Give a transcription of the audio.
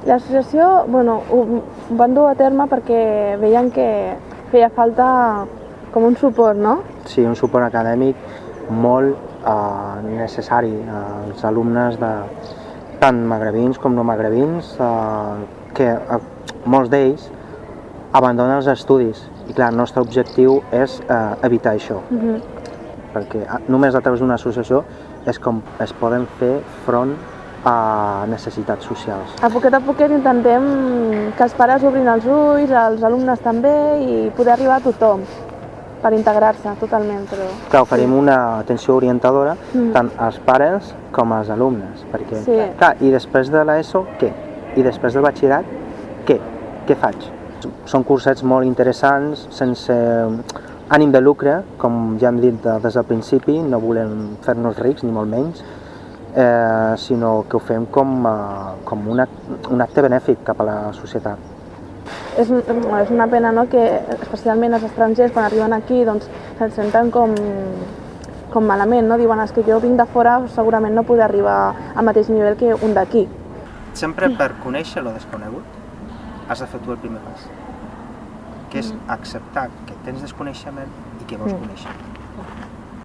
L'associació, ho van dur a terme perquè veien que feia falta com un suport, no? Sí, un suport acadèmic molt necessari als alumnes tant magrebins com no magrebins, que molts d'ells abandonen els estudis. I clar, el nostre objectiu és evitar això, perquè només a través d'una associació és com es poden fer front a necessitats socials. A poquet intentem que els pares obrin els ulls, els alumnes també, i poder arribar a tothom per integrar-se totalment. Però... Clar, oferim una atenció orientadora tant als pares com als alumnes, perquè, clar, i després de l'ESO, què? I després del batxillerat, què? Què faig? Són cursets molt interessants, sense ànim de lucre, com ja hem dit des del principi, no volem fer-nos rics, ni molt menys, sinó que ho fem com un acte benèfic cap a la societat. És una pena, no?, que especialment els estrangers, quan arriben aquí, doncs se'n senten com malament, no? Diuen, és que jo vinc de fora, segurament no podré arribar al mateix nivell que un d'aquí. Sempre per conèixer lo desconegut has de fer tu el primer pas, que és acceptar que tens desconeixement i que vols conèixer.